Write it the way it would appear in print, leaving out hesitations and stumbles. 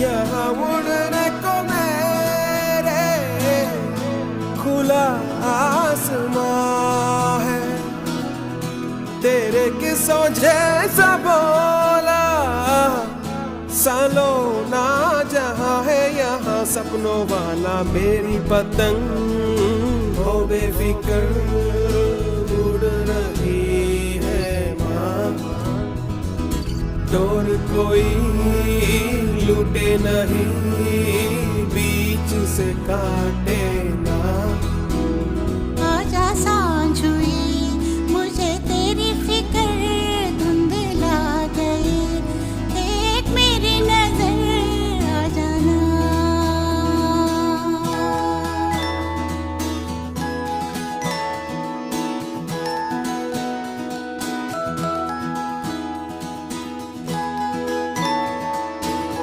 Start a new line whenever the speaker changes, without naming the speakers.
यहाँ उड़ने को मेरे खुला आसमां है, तेरे किस्सों जैसा बोला सालों ना जहाँ है यहाँ सपनों वाला मेरी पतंग हो बेफिक्र उड़ रही है माँ, डोर कोई लूटे नहीं